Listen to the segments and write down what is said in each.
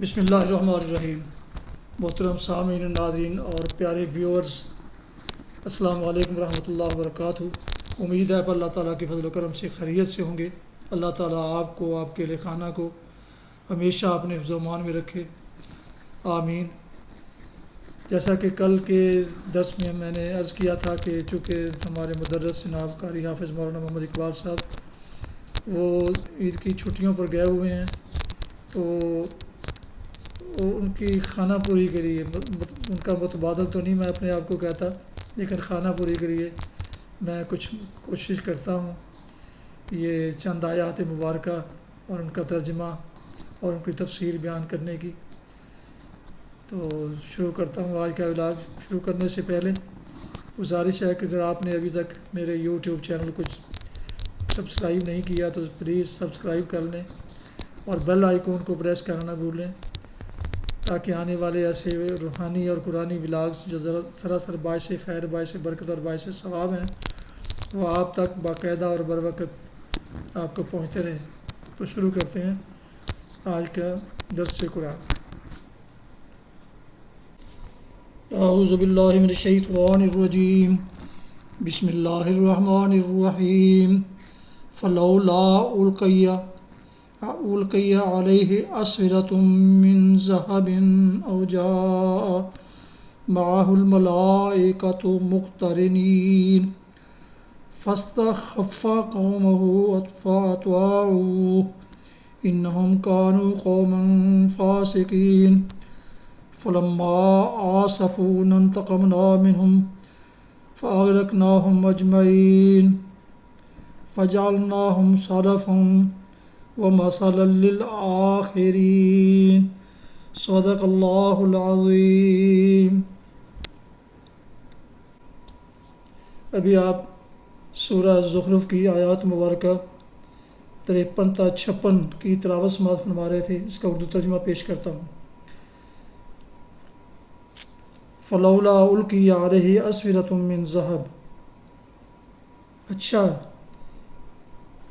بسم اللہ الرحمن الرحیم۔ محترم سامعین ناظرین اور پیارے ویورز، السلام علیکم ورحمۃ اللہ وبرکاتہ۔ امید ہے اللہ تعالیٰ کے فضل و کرم سے خیریت سے ہوں گے۔ اللہ تعالیٰ آپ کو، آپ کے اہل خانہ کو ہمیشہ اپنے حفظ و امان میں رکھے، آمین۔ جیسا کہ کل کے درس میں نے عرض کیا تھا کہ چونکہ ہمارے مدرس جناب قاری حافظ مولانا محمد اقبال صاحب وہ عید کی چھٹیوں پر گئے ہوئے ہیں، تو ان کی خانہ پوری کے لیے، ان کا متبادل تو نہیں میں اپنے آپ کو کہتا، لیکن خانہ پوری کے لیے میں کچھ کوشش کرتا ہوں یہ چند آیات مبارکہ اور ان کا ترجمہ اور ان کی تفسیر بیان کرنے کی۔ تو شروع کرتا ہوں آج کا علاج۔ شروع کرنے سے پہلے گزارش ہے کہ اگر آپ نے ابھی تک میرے یوٹیوب چینل کو سبسکرائب نہیں کیا تو پلیز سبسکرائب کر لیں اور بیل آئیکن کو پریس کرنا نہ بھولیں، تاکہ آنے والے ایسے روحانی اور قرآنی ولاگز جو سراسر باعث خیر، باعث برکت اور باعث ثواب ہیں، وہ آپ تک باقاعدہ اور بروقت آپ کو پہنچتے رہیں۔ تو شروع کرتے ہیں آج کا درس قرآن۔ اعوذ باللہ من الشیطان الرجیم، بسم اللہ الرحمن الرحیم۔ فلولا القی علیہ اسورۃ من ذہب او جاء معہ الملائکۃ مقترنین فاستخف قومہ فاطاعوہ انہم کانوا قوما فاسقین فلما آسفونا انتقمنا منہم فاغرقناہم اجمعین فجعلناہم سلفا ومثلا للآخرین۔ صدق اللہ العظیم۔ ابھی آپ سورہ زخرف کی آیات مبارکہ 53 تا 56 کی تلاوت سماعت فرما رہے تھے، اس کا اردو ترجمہ پیش کرتا ہوں۔ فلولا القی علیہ اسورۃ من ذہب، اچھا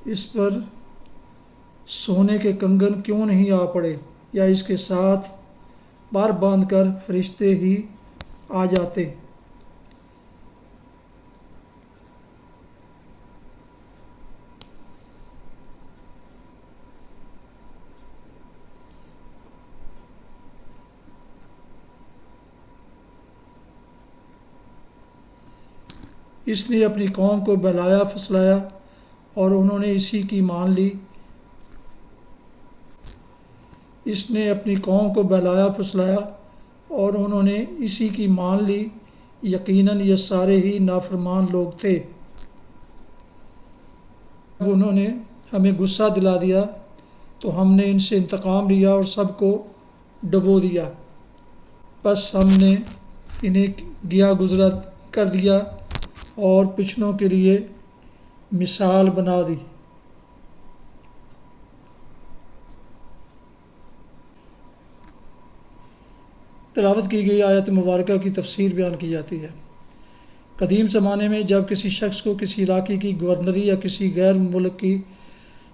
اس پر سونے کے کنگن کیوں نہیں آ پڑے، یا اس کے ساتھ بار باندھ کر فرشتے ہی آ جاتے۔ اس نے اپنی قوم کو بہلایا پھسلایا اور انہوں نے اسی کی مان لی۔ اس نے اپنی قوم کو بہلایا پھسلایا اور انہوں نے اسی کی مان لی، یقیناً یہ سارے ہی نافرمان لوگ تھے۔ جب انہوں نے ہمیں غصہ دلا دیا تو ہم نے ان سے انتقام لیا اور سب کو ڈبو دیا، بس ہم نے انہیں گیا گزرا کر دیا اور پچھلوں کے لیے مثال بنا دی۔ تلاوت کی گئی آیت مبارکہ کی تفسیر بیان کی جاتی ہے۔ قدیم زمانے میں جب کسی شخص کو کسی علاقے کی گورنری یا کسی غیر ملک کی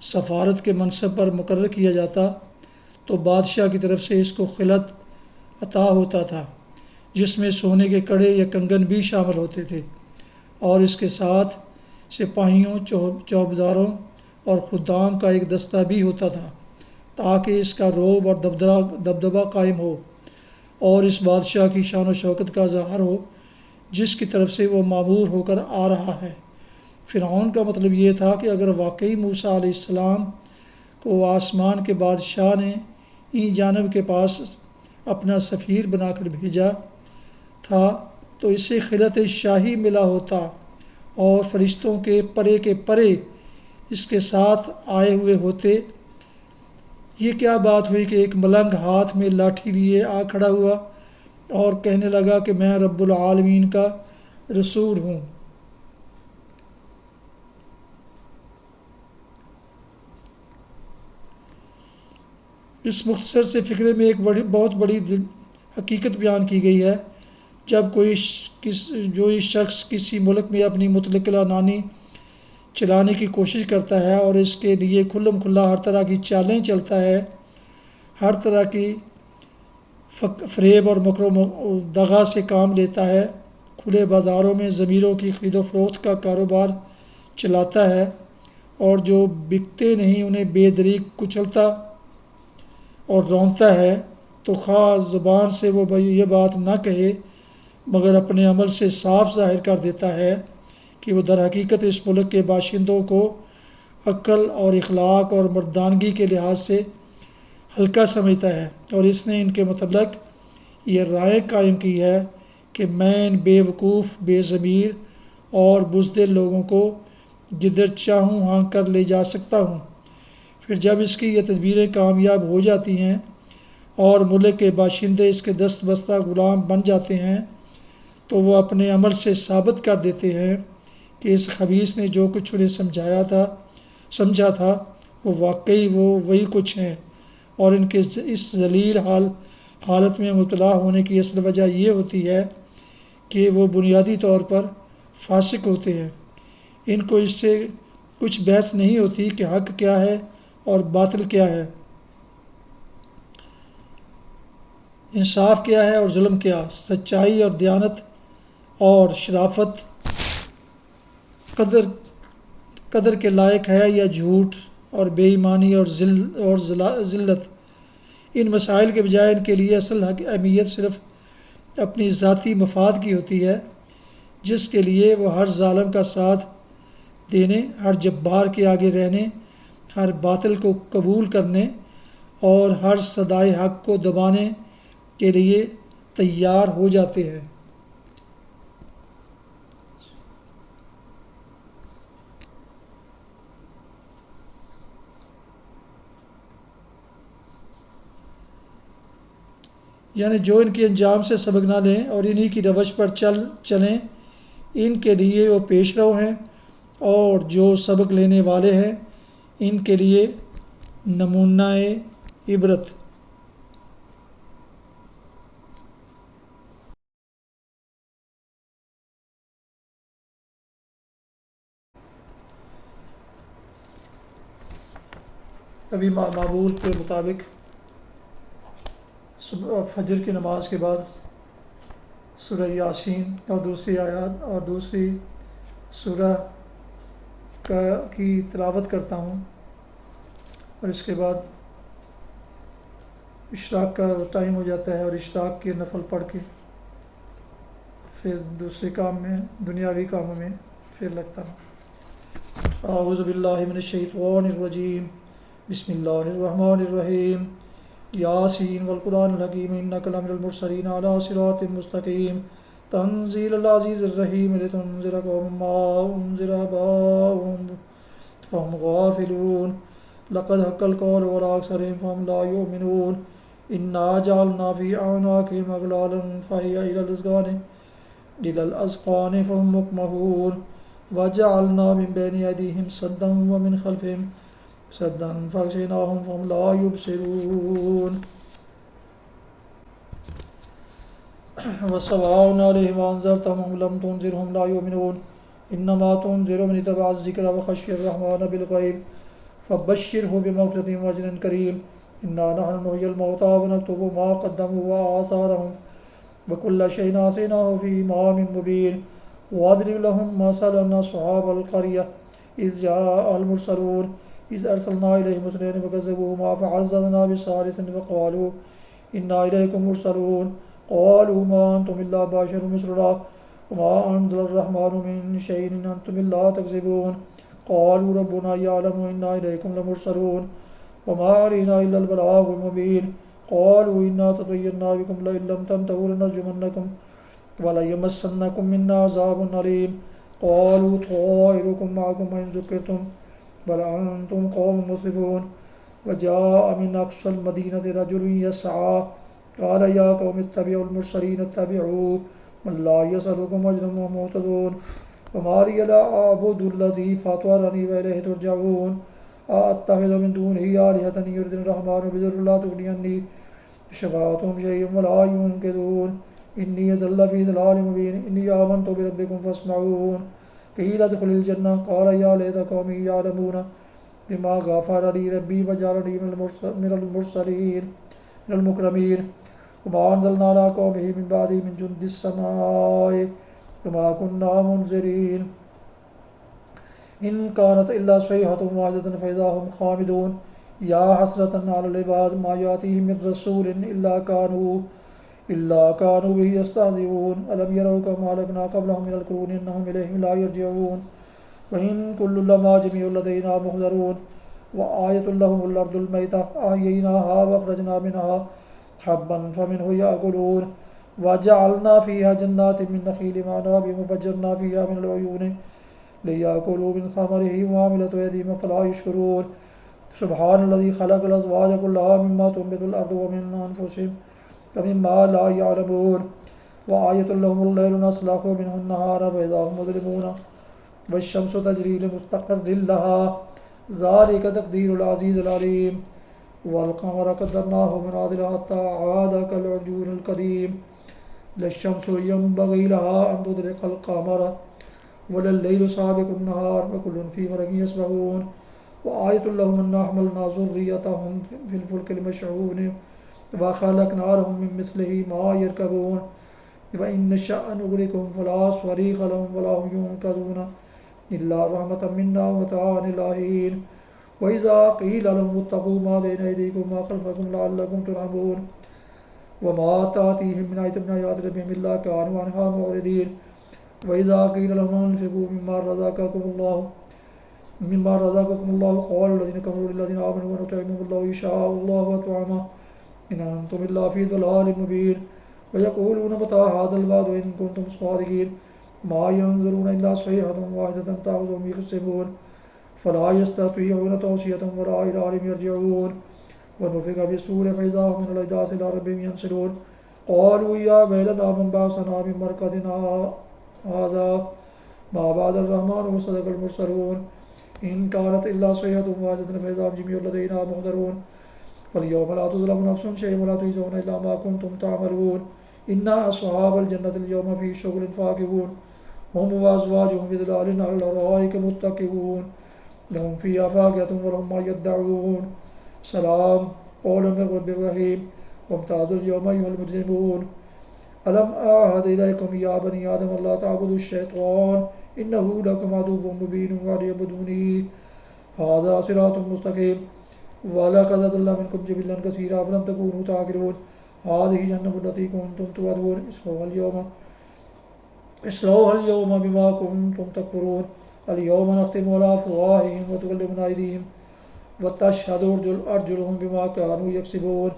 سفارت کے منصب پر مقرر کیا جاتا تو بادشاہ کی طرف سے اس کو خلعت عطا ہوتا تھا، جس میں سونے کے کڑے یا کنگن بھی شامل ہوتے تھے، اور اس کے ساتھ سپاہیوں، چوبداروں اور خدام کا ایک دستہ بھی ہوتا تھا، تاکہ اس کا رعب اور دبدبہ قائم ہو اور اس بادشاہ کی شان و شوکت کا اظہار ہو جس کی طرف سے وہ مامور ہو کر آ رہا ہے۔ فرعون کا مطلب یہ تھا کہ اگر واقعی موسیٰ علیہ السلام کو آسمان کے بادشاہ نے این جانب کے پاس اپنا سفیر بنا کر بھیجا تھا تو اسے خلعت شاہی ملا ہوتا اور فرشتوں کے پرے اس کے ساتھ آئے ہوئے ہوتے۔ یہ کیا بات ہوئی کہ ایک ملنگ ہاتھ میں لاٹھی لیے آ کھڑا ہوا اور کہنے لگا کہ میں رب العالمین کا رسول ہوں۔ اس مختصر سے فقرے میں ایک بہت بڑی حقیقت بیان کی گئی ہے۔ جب کوئی شخص کسی ملک میں اپنی مطلق نانی چلانے کی کوشش کرتا ہے اور اس کے لیے کھلم کھلا ہر طرح کی چالیں چلتا ہے، ہر طرح کی فریب اور مکر و دغا سے کام لیتا ہے، کھلے بازاروں میں ضمیروں کی خرید و فروخت کا کاروبار چلاتا ہے، اور جو بکتے نہیں انہیں بے دریغ کچلتا اور رونتا ہے، تو خواہ زبان سے وہ یہ بات نہ کہے مگر اپنے عمل سے صاف ظاہر کر دیتا ہے کہ وہ در حقیقت اس ملک کے باشندوں کو عقل اور اخلاق اور مردانگی کے لحاظ سے ہلکا سمجھتا ہے، اور اس نے ان کے متعلق یہ رائے قائم کی ہے کہ میں ان بے وقوف، بے ضمیر اور بزدل لوگوں کو جدھر چاہوں ہانک کر لے جا سکتا ہوں۔ پھر جب اس کی یہ تدبیریں کامیاب ہو جاتی ہیں اور ملک کے باشندے اس کے دست بستہ غلام بن جاتے ہیں، تو وہ اپنے عمل سے ثابت کر دیتے ہیں کہ اس خبیث نے جو کچھ انہیں سمجھا تھا وہ واقعی وہی کچھ ہیں، اور ان کے اس ذلیل حالت میں مبتلا ہونے کی اصل وجہ یہ ہوتی ہے کہ وہ بنیادی طور پر فاسق ہوتے ہیں۔ ان کو اس سے کچھ بحث نہیں ہوتی کہ حق کیا ہے اور باطل کیا ہے، انصاف کیا ہے اور ظلم کیا، سچائی اور دیانت اور شرافت قدر کے لائق ہے یا جھوٹ اور بے ایمانی اور ذلت۔ ان مسائل کے بجائے ان کے لیے اصل اہمیت صرف اپنی ذاتی مفاد کی ہوتی ہے، جس کے لیے وہ ہر ظالم کا ساتھ دینے، ہر جبار کے آگے رہنے، ہر باطل کو قبول کرنے اور ہر صدائے حق کو دبانے کے لیے تیار ہو جاتے ہیں۔ یعنی جو ان کے انجام سے سبق نہ لیں اور انہی کی روش پر چلیں، ان کے لیے وہ پیش رو ہیں، اور جو سبق لینے والے ہیں ان کے لیے نمونہ عبرت۔ ابھی معمول کے مطابق فجر کی نماز کے بعد سورہ یاسین اور دوسری آیات اور دوسری سورہ کی تلاوت کرتا ہوں، اور اس کے بعد اشراق کا ٹائم ہو جاتا ہے، اور اشراق کے نفل پڑھ کے پھر دوسرے کام میں، دنیاوی کاموں میں پھر لگتا ہوں۔ اعوذ باللہ من الشیطان الرجیم، بسم اللہ الرحمن الرحیم، یاسین والقرآن الحکیم انک لمن المرسلین علی صراط مستقیم تنزیل العزیز الرحیم لتنذر قوما ما انذر آباؤہم فهم غافلون لقد حق القول على اکثرهم فهم لا یؤمنون انا جعلنا فی اعناقهم اغلالا فهي الى الاذقان فهم مقمحون وجعلنا من بین ایدیہم سدا ومن خلفہم سدا فاغشیناہم فهم لا یبصرون وسواء علیہم انذرتهم ام لم تنذرهم لا یؤمنون انما تنذر من اتبع الذکر وخشی الرحمن بالغیب فبشرہ بمغفرۃ واجر کریم انا نحن نحیی الموتى ونکتب ما قدموا وآثارهم وکل شیء احصیناہ فی امام مبین واضرب لهم مثلا اصحاب القریۃ اذ جاء المرسلون اذ ارسلنا الیہم اثنین فکذبوہما فعززنا بثالث فقالوا انا الیکم مرسلون قالوا ما انتم الا بشر مثلنا وما انزل الرحمن من شیء ان انتم الا تکذبون قالوا ربنا یعلم انا الیکم لمرسلون وما علینا الا البلاغ المبین قالوا انا تطیرنا بکم لئن لم تنتهوا لنرجمنکم وليمسنکم منا عذاب علیم قالوا طائرکم معکم وإن ذکرتم بل انتم قوم مسرفون وجاء من اقصى المدینة رجل یسعى قال یا قوم اتبعوا المرسلین اتبعوا من لا یسألکم اجرا وهم مهتدون وما لی لا اعبد الذی فطرنی والیہ ترجعون اتخذ من دونه آلهة یردن الرحمن بضر لا تغنی عنی شفاعتهم شیئا ولا ينقذون انی ذل فی ضلال مبین انی آمنت بربکم فاسمعون قیل ادخل الجنہ قال یا لیت قومی یعلمون بما غفر لی ربی وجعلنی من المرسلین من المکرمین وما أنزلنا على قومه من بعده من جند السماء وما كنا منذرين إن كانت إلا صيحة واحدة فإذا هم خامدون يا حسرة على العباد ما يأتيهم من رسول إلا كانوا به يستهزئون ألم يروا كما أهلكنا قبلهم من القرون إنهم إليهم لا يرجعون وإن كل لما جميع لدينا محضرون وآية لهم الأرض الميتة أحييناها وأخرجنا منها حبا فمنه يأكلون وجعلنا فيها جنات من نخيل وأعناب وفجرنا فيها من العيون ليأكلوا من ثمره وعاملة يتيم فلا يشكرون سبحان الذي خلق الأزواج كلها مما تنبت الأرض ومن أنفسهم ومما لا يعلمون وآية لهم الليل نسلخ منه النهار فإذا هم مظلمون والشمس تجري لمستقر لها ذلك تقدير العزيز العليم والقمر قدرناه منازل حتى عاد كالعرجون القديم لا الشمس ينبغي لها أن تدرك القمر ولا الليل سابق النهار وكل في فلك يسبحون وآية لهم أنا حملنا ذريتهم في الفلك المشحون وخلقنا لهم من مثله ما يركبون وإن نشأ نغرقهم فلا صريخ لهم ولا هم ينقذون إلا رحمة منا ومتاعا إلى حين وإذا قيل لهم اتقوا ما بين أيديكم وما خلفكم لعلكم ترحمون وما تأتيهم من آية من آيات ربهم إلا كانوا عنها معرضين وإذا قيل لهم انفقوا مما رزقكم الله قال الذين كفروا للذين آمنوا ونطعمهم الله يشاء الله أطعمه إن أنتم إلا في ضلال مبين ويقولون متى هذا الوعد إن كنتم صادقين ما ينظرون إلا صيحة واحدة تأخذهم يخصمون فلا يستطيعون توصية ولا إلى أهلهم يرجعون ونفخ في الصور فإذا هم من الأجداث إلى ربهم ينسلون قالوا يا ويلنا من بعثنا من مرقدنا هذا ما بعد الرحمن وصدق المرسلون إن كانت إلا صيحة واحدة فإذا هم جميع لدينا محضرون فاليوم لا تظلم نفس شيئا ولا تجزون إلا ما كنتم تعملون إن أصحاب الجنة اليوم في شغل فاكهون هم وأزواجهم في ظلال على الأرائك متكئون لهم فيها فاكهة ولهم ما يدعون سلام قولا من رب رحيم وامتازوا اليوم أيها المجرمون ألم أعهد إليكم يا بني آدم ألا تعبدوا الشيطان إنه لكم عدو مبين وأن اعبدوني هذا صراط مستقيم ولقد أضل منكم جبلا كثيرا فلم تكونوا تعقلون هذه جهنم التي كنتم توعدون اصلوها اليوم بما كنتم تكفرون اليوم نختم على أفواههم وتكلمنا أيديهم وتشهد أرجلهم بما كانوا يكسبون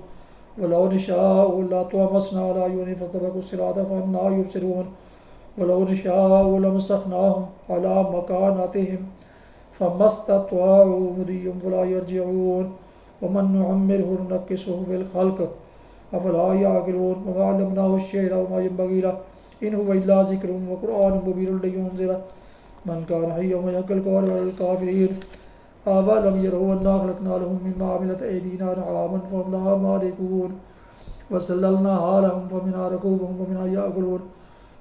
ولو نشاء لطمسنا على أعينهم فاستبقوا الصراط فأنى يبصرون ولو نشاء لمسخناهم على مكانتهم فما استطاعوا مضيا فلا يرجعون ومن نعمره ننكسه في الخلق أفلا يعقلون وما علمناه الشعر وما ينبغي له إن هو إلا ذكر وقرآن مبين لينذر من كان حيا ويحق القول على الكافرين أولم يروا أنا خلقنا لهم مما عملت أيدينا أنعاما فهم لها مالكون وسللناها لهم فمنها ركوبهم ومنها يأكلون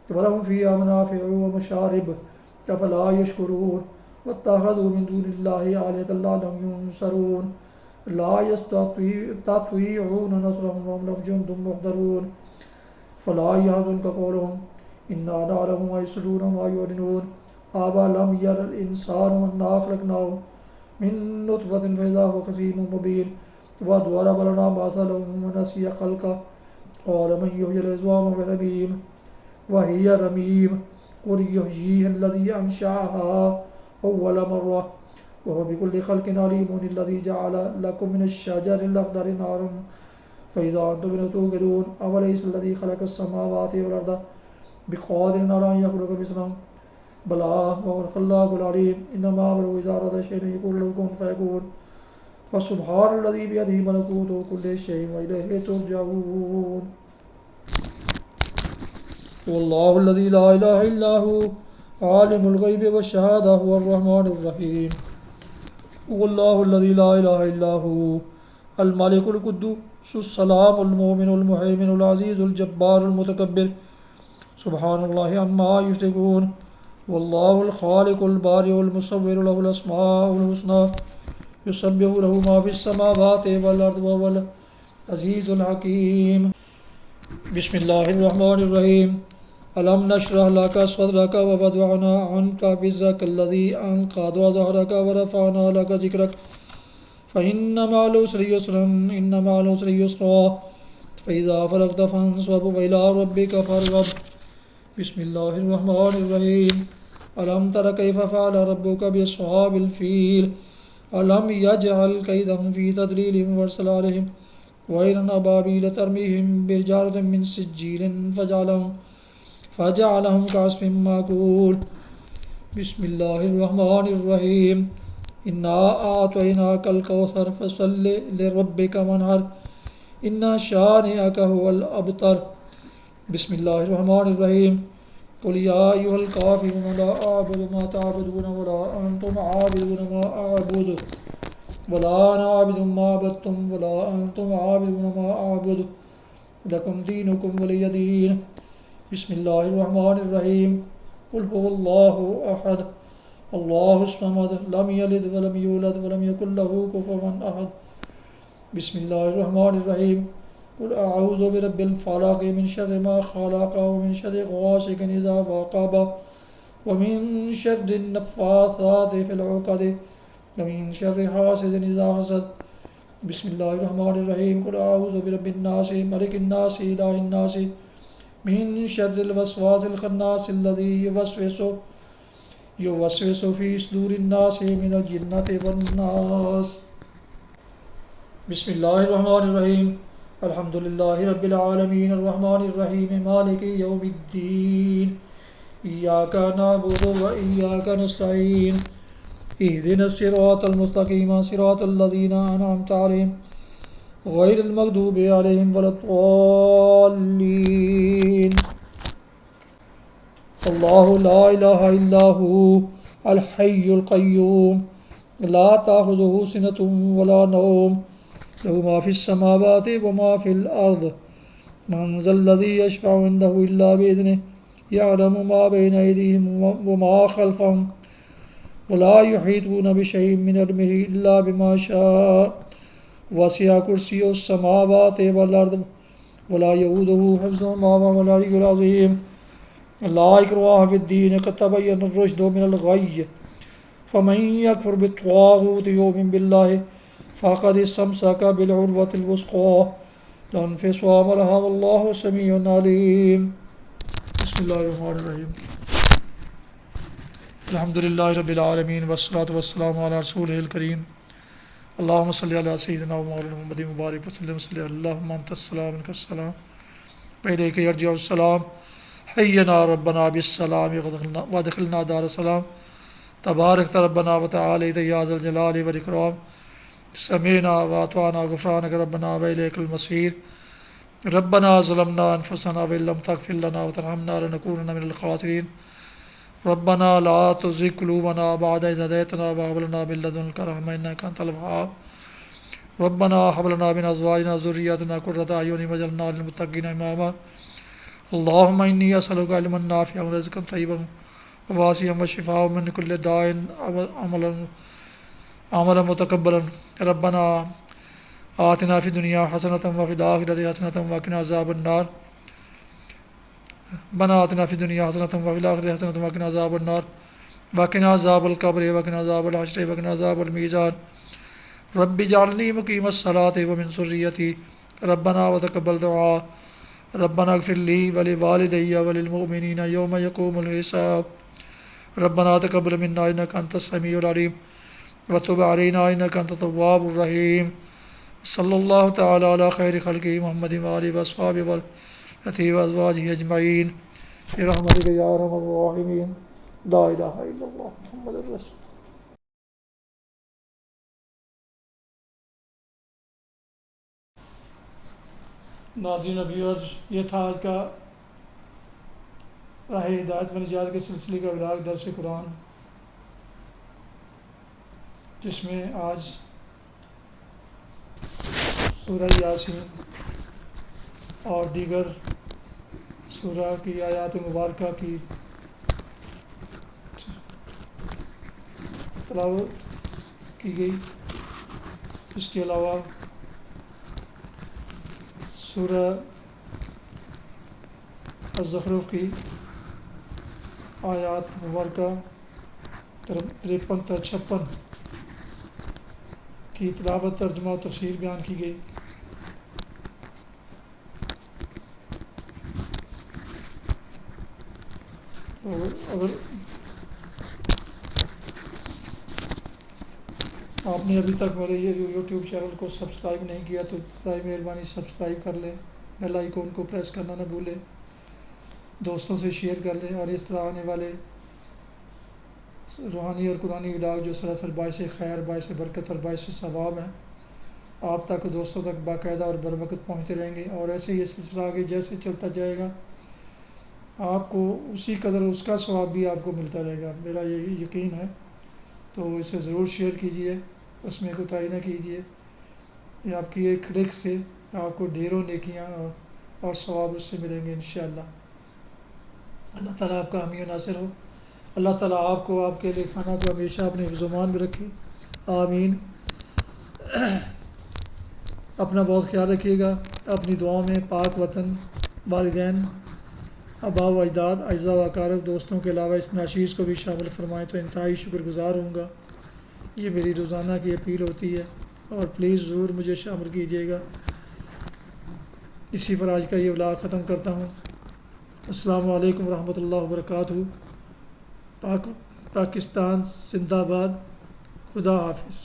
ولهم فيها منافع ومشارب أفلا يشكرون واتخذوا من دون الله آلهة لعلهم ينصرون لا يستطيعون نصرهم وهم لهم جند محضرون فلا يحزنك قولهم إنا نعلم ما يسرون وما يعلنون أولم ير الإنسان أنا خلقناه من نطفة فإذا هو خصيم مبين وضرب لنا مثلا ونسي خلقه قال من يحيي العظام وهي رميم قل يحييها الذي أنشأها أول مرة وهو بكل خلق عليم الذي جعل لكم من الشجر الأخضر نارا فإذا أنتم منه توقدون أوليس الذي خلق السماوات والأرض بقادر على أن يخلق مثلهم بلى وهو الخلاق العليم إنما أمره إذا أراد شيئا يقول له كن فيكون فسبحان الذي بيده ملكوت كل شيء وإليه ترجعون والله الذي لا إله إلا هو عالم الغيب والشهادة هو الرحمن الرحيم والله الذي لا إله إلا هو الملك القدوس السلام المؤمن المهيمن العزيز الجبار المتكبر سبحان الله عما يشركون والله الخالق البارئ المصور له الأسماء الحسنى يسبح له ما في السماوات والأرض وهو العزيز الحكيم بسم اللہ الرحمن الرحیم الم نشرح لك صدرك ووضعنا عنك وزرك الذي انقض ظهرك ورفعنا لك ذكرك فإن مع العسر يسرا إن مع العسر يسرا فإذا فرغت فانصب وإلى ربك فارغب بسم الله الرحمن الرحيم ألم تر كيف فعل ربك بأصحاب الفيل ألم يجعل كيدهم في تضليل وأرسل عليهم طيرا أبابيل ترميهم بحجارة من سجيل فجعلهم كعصف مأكول بسم الله الرحمن الرحيم إنا أعطيناك الكوثر فصل لربك وانحر إن شانئك هو الأبتر بسم الله الرحمن الرحيم قل يا أيها الكافرون لا أعبد ما تعبدون ولا أنتم عابدون ما أعبد ولا أنا عابد ما عبدتم ولا أنتم عابدون ما أعبد لكم دينكم ولي دين بسم الله الرحمن الرحيم قل هو الله أحد الله الصمد لم يلد ولم يولد ولم يكن له كفوا أحد بسم الله الرحمن الرحيم قل أعوذ برب الفلق من شر ما خلق ومن شر غاسق إذا وقب ومن شر النفاثات في العقد ومن شر حاسد إذا حسد بسم الله الرحمن الرحيم قل أعوذ برب الناس ملك الناس إله الناس من شر الوسواس الخناس الذي يوسوس في صدور الناس من الجنة والناس بسم الله الرحمن الرحيم الحمد لله رب العالمين الرحمن الرحيم مالك يوم الدين إياك نعبد وإياك نستعين اهدنا الصراط المستقيم صراط الذين أنعمت عليهم غير المغضوب عليهم ولا الضالين الله لا إله إلا هو الحي القيوم لا تأخذه سنة ولا نوم له ما في السماوات وما في الأرض من ذا الذي يشفع عنده إلا بإذنه يعلم ما بين أيديهم وما خلفهم ولا يحيطون بشيء من علمه إلا بما شاء وسع كرسيه السماوات والأرض ولا يؤوده حفظهما وهو العلي العظيم لا إكراه في الدين قد تبين الرشد من الغي فمن يكفر بالطاغوت يؤمن بالله فقد استمسك بالعروة الوثقى لا انفصام لها والله سميع عليم بسم الله الرحمن الرحيم الحمد لله رب العالمين والصلاة والسلام على رسوله الكريم اللهم صل على سيدنا ومولانا محمد مبارك وسلم اللهم أنت السلام منك السلام وإليك يرجع السلام حينا ربنا بالسلام وادخلنا دار السلام تبارك ربنا وتعالى يا ذا الجلال والإكرام سمعنا وأطعنا غفرانك ربنا وإليك المصير ربنا ظلمنا أنفسنا وإن لم تغفر لنا وترحمنا لنكونن من الخاسرين ربنا لا تزغ قلوبنا بعد إذ هديتنا وهب لنا من لدنك رحمة إنك أنت الوهاب ربنا هب لنا من أزواجنا وذرياتنا قرة أعين واجعلنا للمتقين إماما اللهم إني أسألك علما نافعا ورزقا طيبا وواسعا وشفاء من كل داء عملا متقبلا ربنا آتنا في الدنيا حسنة وفي الآخرة حسنة وقنا عذاب النار ربنا آتنا في الدنيا حسنة وفي الآخرة حسنة وقنا عذاب النار وقنا عذاب القبر وقنا عذاب الحشر وقنا عذاب الميزان رب اجعلني مقيم الصلاة ومن ذريتي ربنا وتقبل دعاء ربنا اغفر لي ولوالدي وللمؤمنين يوم يقوم الحساب ربنا تقبل منا إنك أنت السميع العليم وتب علينا إنك أنت التواب الرحيم صلى الله تعالى على خير خلقه محمد وآله وأصحابه وأزواجه أجمعين برحمتك يا أرحم الراحمين لا إله إلا الله محمد رسول ناظرین و ویورز، یہ تھا آج کا راہ ہدایت و نجات کے سلسلے کا ولاغ درس قرآن، جس میں آج سورہ یاسین اور دیگر سورہ کی آیات مبارکہ کی تلاوت کی گئی۔ اس کے علاوہ سورہ الزخرف کی آیات مبارکہ 53 تا 56 کی تلاوت، ترجمہ و تفسیر بیان کی گئی۔ تو اگر آپ نے ابھی تک میرے یہ یوٹیوب چینل کو سبسکرائب نہیں کیا تو برائے مہربانی سبسکرائب کر لیں، بیل آئیکن کو پریس کرنا نہ بھولیں، دوستوں سے شیئر کر لیں، اور اس طرح آنے والے روحانی اور قرآنی ولاگ جو سراسر باعث خیر، باعث برکت اور باعث ثواب ہیں، آپ تک، دوستوں تک باقاعدہ اور بر وقت پہنچتے رہیں گے، اور ایسے یہ سلسلہ آگے جیسے چلتا جائے گا آپ کو اسی قدر اس کا ثواب بھی آپ کو ملتا رہے گا، میرا یہ یقین ہے۔ تو اسے ضرور شیئر کیجئے، اس میں کوتاہی نہ کیجیے، یہ آپ کی ایک کلک سے آپ کو ڈھیروں نیکیاں اور ثواب اس سے ملیں گے انشاءاللہ۔ اللہ تعالیٰ آپ کا حامی و ناصر ہو، اللہ تعالیٰ آپ کو، آپ کے لیے خانہ کو ہمیشہ اپنے حفظ و امان میں رکھے، آمین۔ اپنا بہت خیال رکھیے گا، اپنی دعاؤں میں پاک وطن، والدین، آباء و اجداد، اعزاء و اقارب، دوستوں کے علاوہ اس ناشیز کو بھی شامل فرمائیں تو انتہائی شکر گزار ہوں گا۔ یہ میری روزانہ کی اپیل ہوتی ہے، اور پلیز ضرور مجھے شامل کیجیے گا۔ اسی پر آج کا یہ ولاگ ختم کرتا ہوں۔ السلام علیکم ورحمۃ اللہ وبرکاتہ۔ پاکستان زندہ باد، خدا حافظ۔